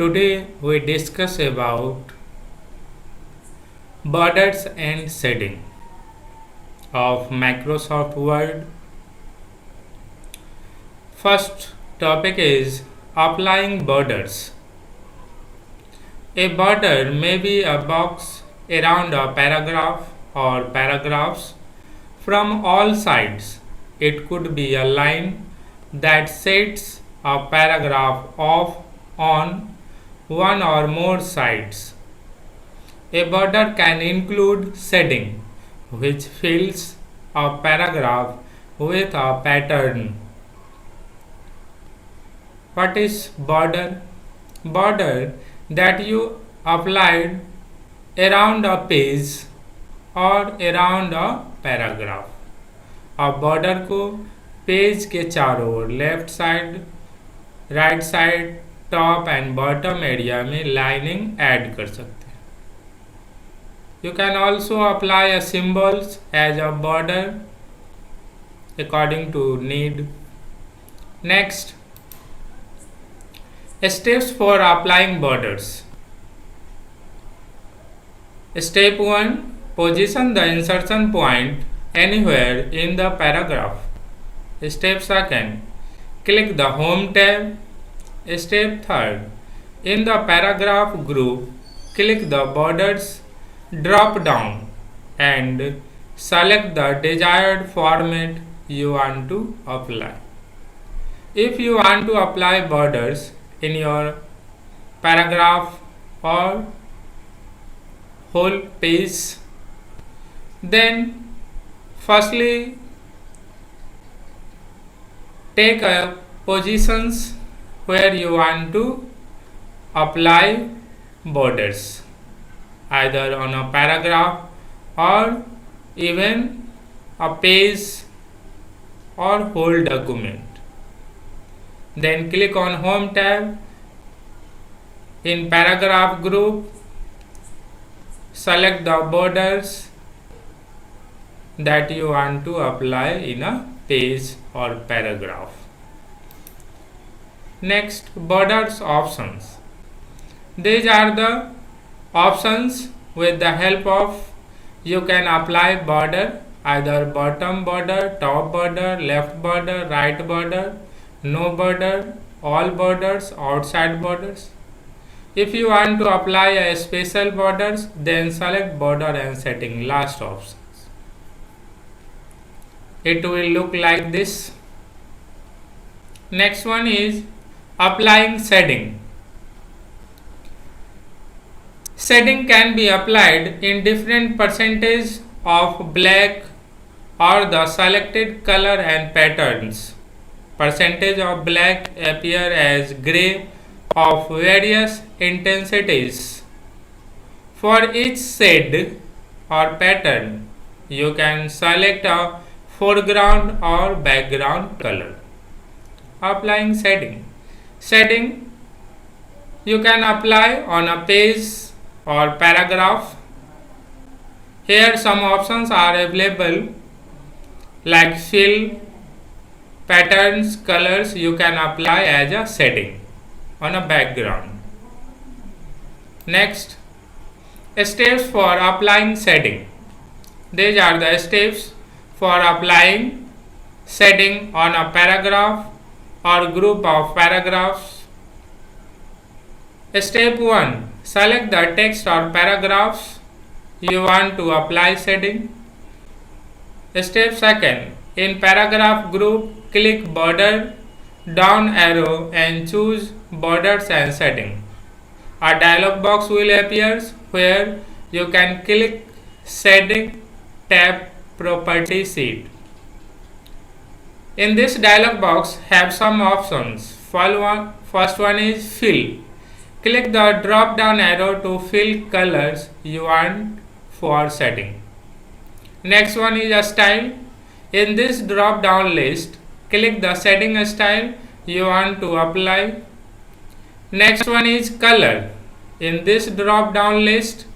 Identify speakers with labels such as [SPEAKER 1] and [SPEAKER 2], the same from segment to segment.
[SPEAKER 1] Today we discuss about borders and shading of Microsoft Word. First topic is applying borders. A border may be a box around a paragraph or paragraphs from all sides. It could be a line that sets a paragraph off on one or more sides. A border can include shading, which fills a paragraph with a pattern. What is border? Border that you applied around a page और around a paragraph. आप border को page के चारों ओर left side, right side, top and bottom area में lining add कर सकते हैं. You can also apply a symbols as a border according to need. Next, steps for applying borders. Step 1. Position the insertion point anywhere in the paragraph. Step 2. Click the Home tab. Step 3. In the paragraph group, click the Borders drop down and select the desired format you want to apply. If you want to apply borders in your paragraph or whole page, then firstly take a positions where you want to apply borders, either on a paragraph or even a page or whole document. Then click on Home tab. In paragraph group, select the borders that you want to apply in a page or paragraph. Next, borders options. These are the options with the help of you can apply border, either bottom border, top border, left border, right border, no border, all borders, outside borders. If you want to apply a special borders, then select border and setting last options. It will look like this. Next one is applying shading. Shading can be applied in different percentage of black or the selected color and patterns. Percentage of black appear as gray of various intensities. For each shade or pattern, you can select a foreground or background color. Applying shading. Shading you can apply on a page or paragraph. Here some options are available like fill, patterns, colors you can apply as a shading on a background. Next, steps for applying shading. These are the steps for applying shading on a paragraph or group of paragraphs. Step 1. Select the text or paragraphs you want to apply shading. Step 2. In paragraph group, click border down arrow and choose borders and shading. A dialog box will appear where you can click shading tab property sheet. In this dialog box have some options. First one is fill. Click the drop down arrow to fill colors you want for shading. Next one is a style. In this drop down list, click the shading style you want to apply. Next one is color. In this drop down list,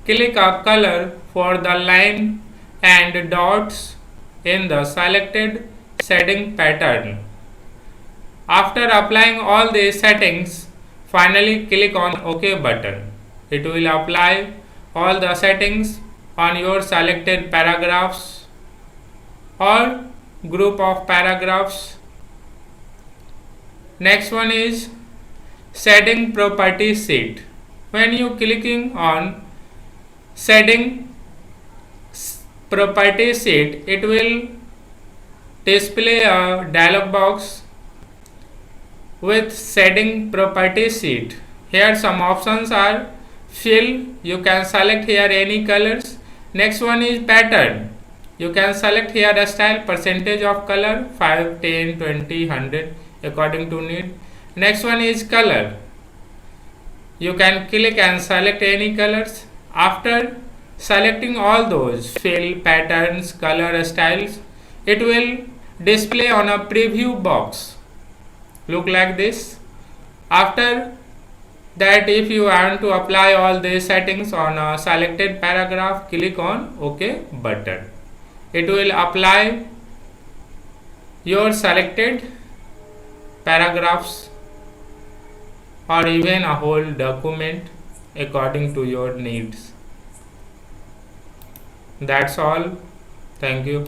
[SPEAKER 1] click a color for the line and dots in the selected shading pattern. After applying all these settings, Finally, click on OK button. It will apply all the settings on your selected paragraphs or group of paragraphs. Next one is setting property sheet. When you clicking on setting property sheet, it will display a dialog box with setting property sheet. Here some options are fill, you can select here any colors. Next one is pattern, you can select here a style, percentage of color 5, 10, 20, 100 according to need. Next one is color, you can click and select any colors. After selecting all those fill, patterns, color, styles, it will display on a preview box, look like this. After that, if you want to apply all these settings on a selected paragraph, click on OK button. It will apply your selected paragraphs or even a whole document according to your needs. That's all. Thank you.